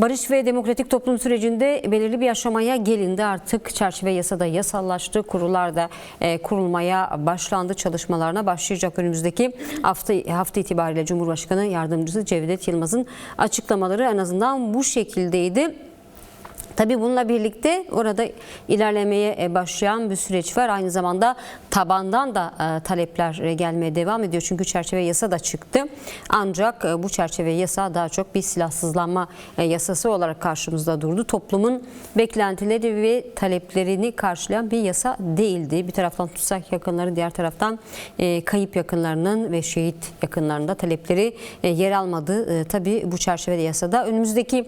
Barış ve demokratik toplum sürecinde belirli bir aşamaya gelindi. Artık çerçeve yasada yasallaştı. Kurullar da kurulmaya başlandı. Çalışmalarına başlayacak. Önümüzdeki hafta itibariyle Cumhurbaşkanı Yardımcısı Cevdet Yılmaz'ın açıklamaları en azından bu şekildeydi. Tabii bununla birlikte orada ilerlemeye başlayan bir süreç var. Aynı zamanda tabandan da talepler gelmeye devam ediyor. Çünkü çerçeve yasa da çıktı. Ancak bu çerçeve yasa daha çok bir silahsızlanma yasası olarak karşımızda durdu. Toplumun beklentileri ve taleplerini karşılayan bir yasa değildi. Bir taraftan tutsak yakınları, diğer taraftan kayıp yakınlarının ve şehit yakınlarının da talepleri yer almadı. Tabii bu çerçevede yasada önümüzdeki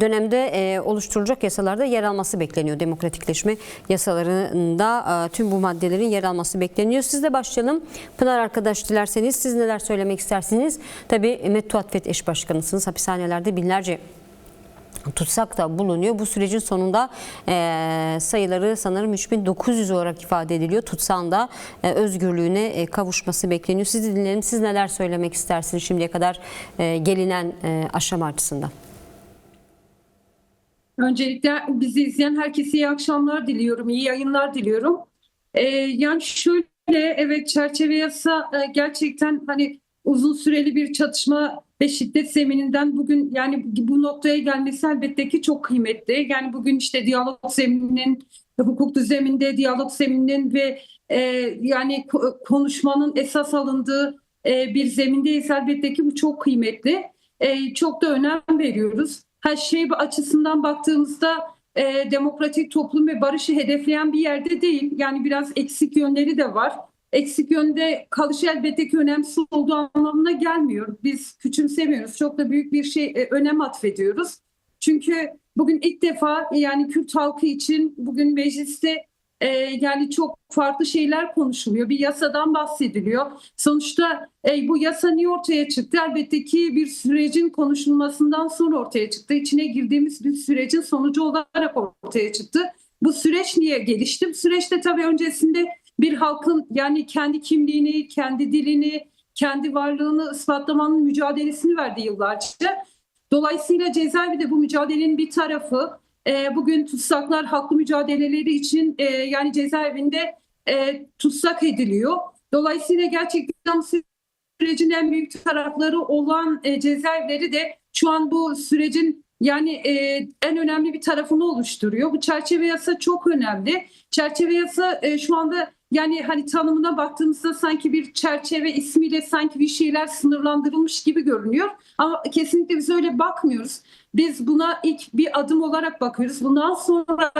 dönemde oluşturulacak yasalarda yer alması bekleniyor. Demokratikleşme yasalarında tüm bu maddelerin yer alması bekleniyor. Sizle başlayalım. Pınar arkadaş, dilerseniz siz neler söylemek istersiniz? Tabii Mettuat Fet eş başkanısınız. Hapishanelerde binlerce tutsak da bulunuyor. Bu sürecin sonunda sayıları sanırım 3900 olarak ifade ediliyor. Tutsağın da özgürlüğüne kavuşması bekleniyor. Sizi dinleyelim. Siz neler söylemek istersiniz şimdiye kadar gelinen aşama açısından? Öncelikle bizi izleyen herkese iyi akşamlar diliyorum, iyi yayınlar diliyorum. Yani şöyle, evet, çerçeve yasa gerçekten hani uzun süreli bir çatışma ve şiddet zemininden bugün yani bu noktaya gelmesi elbette ki çok kıymetli. Yani bugün işte diyalog zemininin, hukuk düzeninde diyalog zemininin ve yani konuşmanın esas alındığı bir zemindeyiz. Elbette ki bu çok kıymetli. Çok da önem veriyoruz. Her şey açısından baktığımızda demokratik toplum ve barışı hedefleyen bir yerde değil. Yani biraz eksik yönleri de var. Eksik yönde kalış elbette ki önemsiz olduğu anlamına gelmiyor. Biz küçümsemiyoruz. Çok da büyük bir önem atfediyoruz. Çünkü bugün ilk defa yani Kürt halkı için bugün mecliste yani çok farklı şeyler konuşuluyor. Bir yasadan bahsediliyor. Sonuçta bu yasa niye ortaya çıktı? Elbette ki bir sürecin konuşulmasından sonra ortaya çıktı. İçine girdiğimiz bir sürecin sonucu olarak ortaya çıktı. Bu süreç niye gelişti? Bu süreçte tabii öncesinde bir halkın yani kendi kimliğini, kendi dilini, kendi varlığını ispatlamanın mücadelesini verdi yıllarca. Dolayısıyla cezaevi de bu mücadelenin bir tarafı. Bugün tutsaklar haklı mücadeleleri için yani cezaevinde tutsak ediliyor. Dolayısıyla gerçekten sürecin en büyük tarafları olan cezaevleri de şu an bu sürecin yani en önemli bir tarafını oluşturuyor. Bu çerçeve yasa çok önemli. Çerçeve yasa şu anda yani hani tanımına baktığımızda sanki bir çerçeve ismiyle sanki bir şeyler sınırlandırılmış gibi görünüyor. Ama kesinlikle biz öyle bakmıyoruz. Biz buna ilk bir adım olarak bakıyoruz. Bundan sonra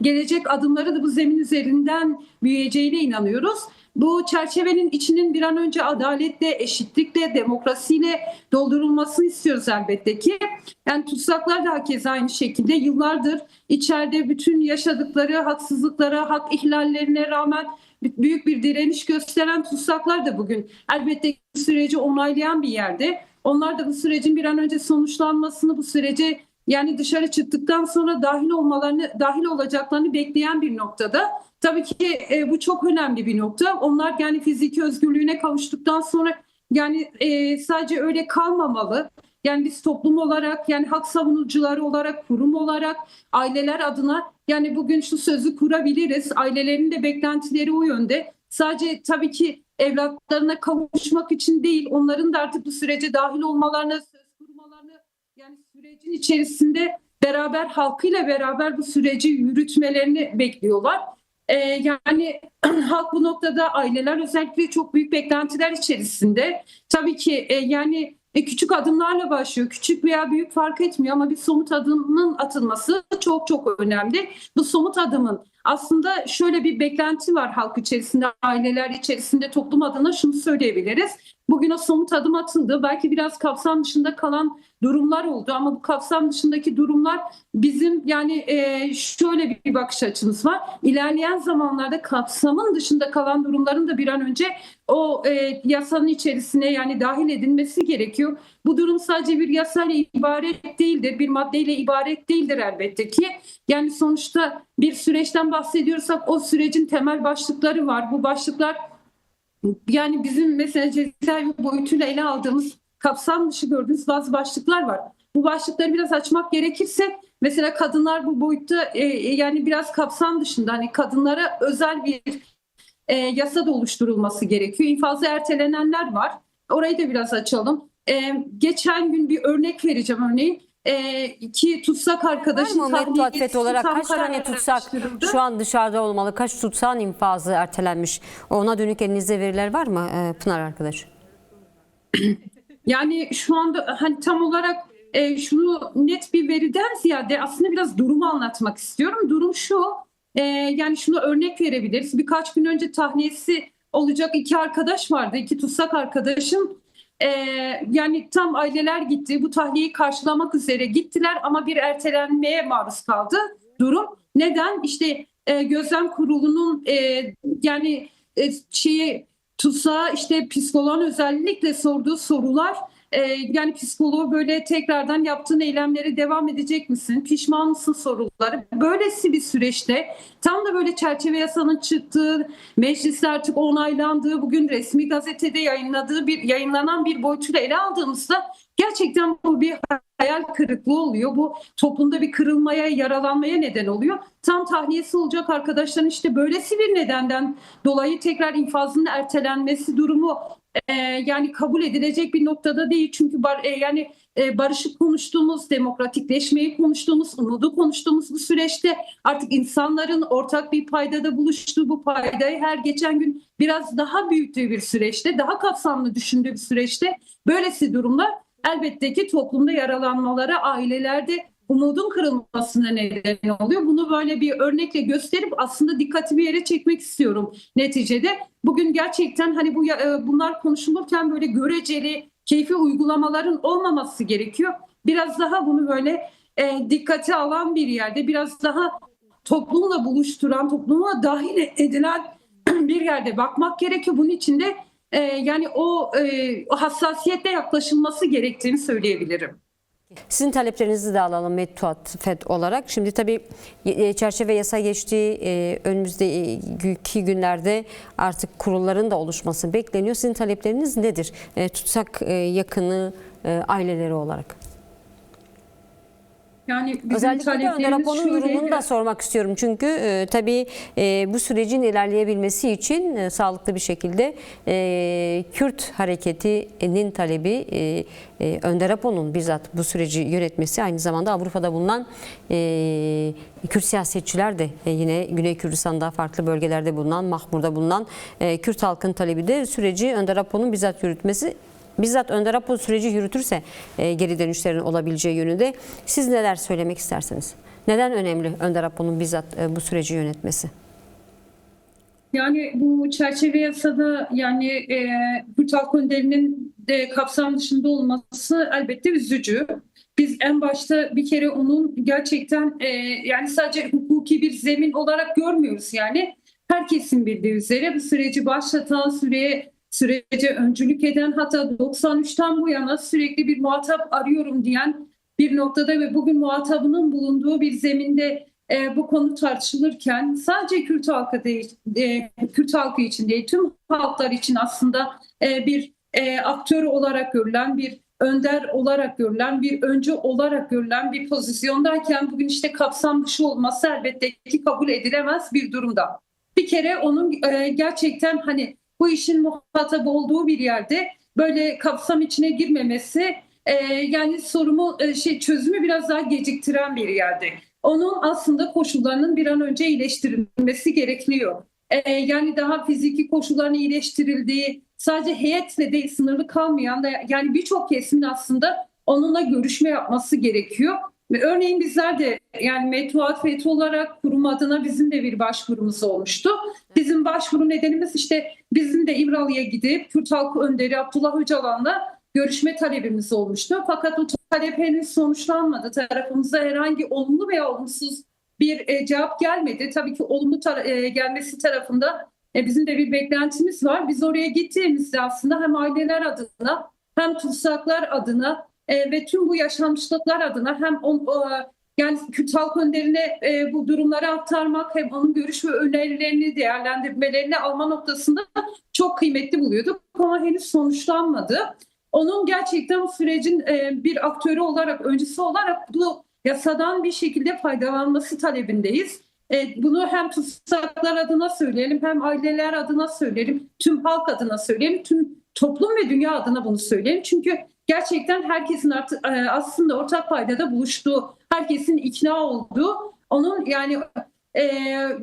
gelecek adımları da bu zemin üzerinden büyüyeceğine inanıyoruz. Bu çerçevenin içinin bir an önce adaletle, eşitlikle, demokrasiyle doldurulmasını istiyoruz elbette ki. Yani tutsaklar da hakeza aynı şekilde yıllardır içeride bütün yaşadıkları haksızlıklara, hak ihlallerine rağmen büyük bir direniş gösteren tutsaklar da bugün elbette süreci onaylayan bir yerde. Onlar da bu sürecin bir an önce sonuçlanmasını, bu sürece yani dışarı çıktıktan sonra dahil olacaklarını bekleyen bir noktada. Tabii ki bu çok önemli bir nokta. Onlar yani fiziki özgürlüğüne kavuştuktan sonra yani sadece öyle kalmamalı. Yani biz toplum olarak yani hak savunucuları olarak, kurum olarak, aileler adına yani bugün şu sözü kurabiliriz. Ailelerin de beklentileri o yönde. Sadece tabii ki evlatlarına kavuşmak için değil, onların da artık bu sürece dahil olmalarını, söz kurmalarını yani sürecin içerisinde beraber halkıyla beraber bu süreci yürütmelerini bekliyorlar. Yani halk bu noktada aileler özellikle çok büyük beklentiler içerisinde. Tabii ki yani küçük adımlarla başlıyor. Küçük veya büyük fark etmiyor ama bir somut adımın atılması çok çok önemli. Bu somut adımın aslında şöyle bir beklenti var halk içerisinde, aileler içerisinde, toplum adına şunu söyleyebiliriz. Bugün o somut adım atıldı. Belki biraz kapsam dışında kalan durumlar oldu ama bu kapsam dışındaki durumlar bizim yani şöyle bir bakış açımız var. İlerleyen zamanlarda kapsamın dışında kalan durumların da bir an önce o yasanın içerisine yani dahil edilmesi gerekiyor. Bu durum sadece bir yasayla ibaret değildir, bir maddeyle ibaret değildir elbette ki. Yani sonuçta bir süreçten bahsediyorsak o sürecin temel başlıkları var. Bu başlıklar yani bizim mesela cezaevi boyutuyla ele aldığımız kapsam dışı gördüğünüz bazı başlıklar var. bu başlıkları biraz açmak gerekirse mesela kadınlar bu boyutta yani biraz kapsam dışında hani kadınlara özel bir yasa da oluşturulması gerekiyor. İnfazı ertelenenler var. Orayı da biraz açalım. Geçen gün bir örnek vereceğim örneğin. İki tutsak Var arkadaşın mı Mevduat tahliyesi olarak tam kaç tane tutsak kararlaştırıldı. şu an dışarıda olmalı? Kaç tutsağın infazı ertelenmiş? Ona dönük elinizde veriler var mı Pınar arkadaş? Yani şu anda hani tam olarak şunu net bir veriden ziyade aslında biraz durumu anlatmak istiyorum. Durum şu, yani şunu örnek verebiliriz. Birkaç gün önce tahliyesi olacak iki arkadaş vardı, iki tutsak arkadaşım. E, Yani tam aileler gitti, bu tahliyeyi karşılamak üzere gittiler ama bir ertelenmeye maruz kaldı durum. Neden? İşte gözlem kurulunun yani şeyi tutsağa işte psikoloğun özellikle sorduğu sorular yani psikoloğu böyle tekrardan yaptığın eylemlere devam edecek misin? Pişman mısın soruları. Böylesi bir süreçte tam da böyle çerçeve yasanın çıktığı, mecliste artık onaylandığı, bugün resmi gazetede yayınlanan bir boyutuyla ele aldığımızda gerçekten bu bir hayal kırıklığı oluyor. Bu toplumda bir kırılmaya, yaralanmaya neden oluyor. Tam tahliyesi olacak arkadaşların işte böylesi bir nedenden dolayı tekrar infazının ertelenmesi durumu yani kabul edilecek bir noktada değil. Çünkü barışı konuştuğumuz, demokratikleşmeyi konuştuğumuz, umudu konuştuğumuz bu süreçte artık insanların ortak bir paydada buluştuğu, bu paydayı her geçen gün biraz daha büyüttüğü bir süreçte, daha kapsamlı düşündüğü bir süreçte böylesi durumlar elbette ki toplumda yaralanmalara, ailelerde umudun kırılmasına neden oluyor. Bunu böyle bir örnekle gösterip aslında dikkati bir yere çekmek istiyorum neticede. Bugün gerçekten hani bunlar konuşulurken böyle göreceli, keyfi uygulamaların olmaması gerekiyor. Biraz daha bunu böyle dikkate alan bir yerde, biraz daha toplumla buluşturan, topluma dahil edilen bir yerde bakmak gerekiyor. Bunun için de yani o hassasiyetle yaklaşılması gerektiğini söyleyebilirim. Sizin taleplerinizi de alalım Mevduat FED olarak. Şimdi tabii çerçeve yasa geçtiği önümüzdeki günlerde artık kurulların da oluşması bekleniyor. Sizin talepleriniz nedir? Tutsak yakını aileleri olarak. Yani bizim Özellikle de Önder taleplerimiz Apo'nun şöyle. durumunu da sormak istiyorum. Çünkü tabii bu sürecin ilerleyebilmesi için sağlıklı bir şekilde Kürt hareketinin talebi Önder Apo'nun bizzat bu süreci yönetmesi, aynı zamanda Avrupa'da bulunan Kürt siyasetçiler de yine Güney Kürdistan'da farklı bölgelerde bulunan, Mahmur'da bulunan Kürt halkın talebi de süreci Önder Apo'nun bizzat yürütmesi. Bizzat Önder Apo süreci yürütürse geri dönüşlerin olabileceği yönünde siz neler söylemek istersiniz? Neden önemli Önder Apo'nun bizzat bu süreci yönetmesi? Yani bu çerçeve yasada yani Kürt Halk Önderi'nin de kapsam dışında olması elbette üzücü. Biz en başta bir kere onun gerçekten yani sadece hukuki bir zemin olarak görmüyoruz yani. Herkesin bildiği üzere bu süreci başlatan, sürece öncülük eden, hatta 93'ten bu yana sürekli bir muhatap arıyorum diyen bir noktada ve bugün muhatabının bulunduğu bir zeminde bu konu tartışılırken sadece Kürt halkı değil, Kürt halkı için değil, tüm halklar için aslında bir aktör olarak görülen, bir önder olarak görülen, bir öncü olarak görülen bir pozisyondayken bugün işte kapsam dışı olması elbette ki kabul edilemez bir durumda. Bir kere onun gerçekten hani bu işin muhatap olduğu bir yerde böyle kapsam içine girmemesi yani çözümü biraz daha geciktiren bir yerde. Onun aslında koşullarının bir an önce iyileştirilmesi gerekiyor. Yani daha fiziki koşulların iyileştirildiği, sadece heyetle de sınırlı kalmayan da yani birçok kesimin aslında onunla görüşme yapması gerekiyor. Ve örneğin bizler de yani Mevduat FED olarak kurum adına bizim de bir başvurumuz olmuştu. Bizim başvuru nedenimiz işte bizim de İmralı'ya gidip Kürt Halkı Önderi Abdullah Öcalan'la görüşme talebimiz olmuştu. Fakat o talep henüz sonuçlanmadı. Tarafımıza herhangi olumlu veya olumsuz bir cevap gelmedi. Tabii ki olumlu gelmesi tarafında bizim de bir beklentimiz var. Biz oraya gittiğimizde aslında hem aileler adına hem tutsaklar adına ve tüm bu yaşanmışlıklar adına hem yani Kürt Halk Önderi'ne bu durumları aktarmak hem onun görüş ve önerilerini değerlendirmelerini alma noktasında çok kıymetli buluyorduk ama henüz sonuçlanmadı. onun gerçekten bu sürecin bir aktörü olarak, öncüsü olarak bu yasadan bir şekilde faydalanması talebindeyiz. Bunu hem tutsaklar adına söyleyelim, hem aileler adına söyleyelim, tüm halk adına söyleyelim, tüm toplum ve dünya adına bunu söyleyelim. Çünkü gerçekten herkesin aslında ortak paydada buluştuğu, herkesin ikna olduğu, onun e,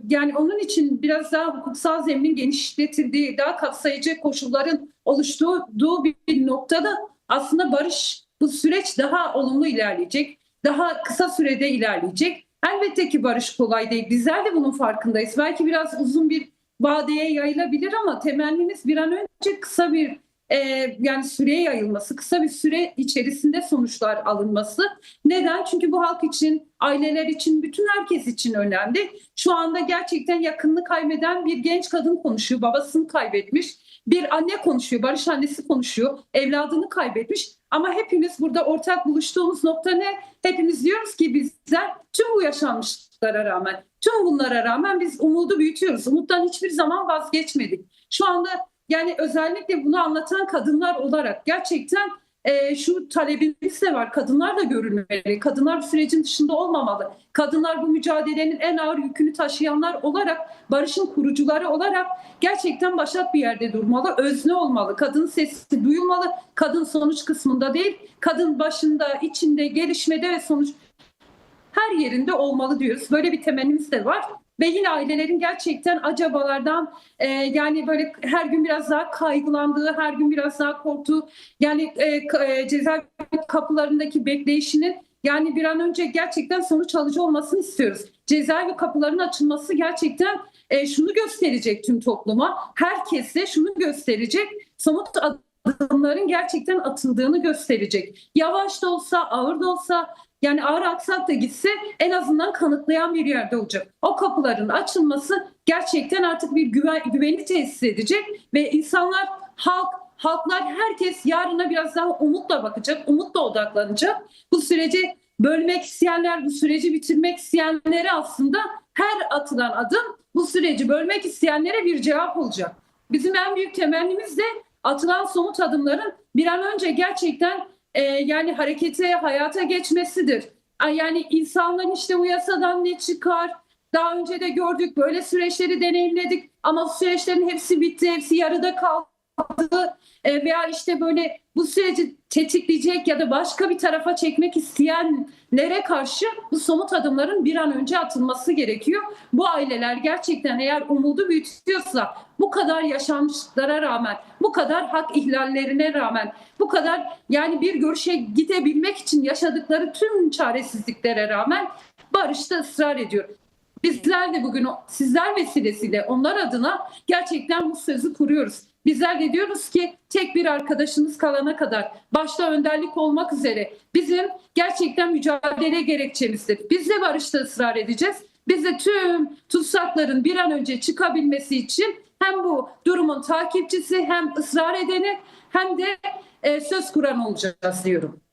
yani onun için biraz daha hukuksal zeminin genişletildiği, daha kapsayıcı koşulların oluştuğu bir noktada aslında barış, bu süreç daha olumlu ilerleyecek, daha kısa sürede ilerleyecek. Elbette ki barış kolay değil. Bizler de bunun farkındayız. Belki biraz uzun bir vadeye yayılabilir ama temennimiz bir an önce kısa bir yani süreye yayılması, kısa bir süre içerisinde sonuçlar alınması. Neden? Çünkü bu halk için, aileler için, bütün herkes için önemli. Şu anda gerçekten yakınını kaybeden bir genç kadın konuşuyor, babasını kaybetmiş. Bir anne konuşuyor, barış annesi konuşuyor, evladını kaybetmiş. Ama hepimiz burada ortak buluştuğumuz nokta ne? Hepimiz diyoruz ki bizler tüm bu yaşanmışlıklara rağmen, tüm bunlara rağmen biz umudu büyütüyoruz. Umuttan hiçbir zaman vazgeçmedik. Şu anda yani özellikle bunu anlatan kadınlar olarak gerçekten şu talebimiz de var. Kadınlar da görülmeli. Kadınlar bu sürecin dışında olmamalı. Kadınlar bu mücadelenin en ağır yükünü taşıyanlar olarak, barışın kurucuları olarak gerçekten başat bir yerde durmalı. Özne olmalı. Kadın sesi duyulmalı. Kadın sonuç kısmında değil, kadın başında, içinde, gelişmede ve sonuç her yerinde olmalı diyoruz. Böyle bir temennimiz de var. Ve yine ailelerin gerçekten acabalardan yani böyle her gün biraz daha kaygılandığı, her gün biraz daha korktuğu, yani cezaevi kapılarındaki bekleyişinin yani bir an önce gerçekten sonuç alıcı olmasını istiyoruz. Cezaevi kapılarının açılması gerçekten şunu gösterecek tüm topluma, herkese şunu gösterecek, somut adımların gerçekten atıldığını gösterecek. Yavaş da olsa, ağır da olsa, yani ağır aksak da gitse en azından kanıtlayan bir yerde olacak. O kapıların açılması gerçekten artık bir güveni tesis edecek ve insanlar, halklar, herkes yarına biraz daha umutla bakacak, umutla odaklanacak. Bu süreci bölmek isteyenler, bu süreci bitirmek isteyenlere aslında her atılan adım bu süreci bölmek isteyenlere bir cevap olacak. Bizim en büyük temennimiz de atılan somut adımların bir an önce gerçekten yani harekete, hayata geçmesidir. Yani insanların işte bu yasadan ne çıkar? Daha önce de gördük, böyle süreçleri deneyimledik ama bu süreçlerin hepsi bitti, hepsi yarıda kaldı. Veya işte böyle bu süreci tetikleyecek ya da başka bir tarafa çekmek isteyenlere karşı bu somut adımların bir an önce atılması gerekiyor. Bu aileler gerçekten eğer umudu büyütüyorsa, bu kadar yaşanmışlıklara rağmen, bu kadar hak ihlallerine rağmen, bu kadar yani bir görüşe gidebilmek için yaşadıkları tüm çaresizliklere rağmen barışta ısrar ediyor. Bizler de bugün sizler vesilesiyle onlar adına gerçekten bu sözü kuruyoruz. Bizler de diyoruz ki tek bir arkadaşınız kalana kadar, başta önderlik olmak üzere bizim gerçekten mücadele gerekçemizdir. Biz de barışta ısrar edeceğiz. Biz de tüm tutsakların bir an önce çıkabilmesi için hem bu durumun takipçisi, hem ısrar edeni, hem de söz kuran olacağız diyorum.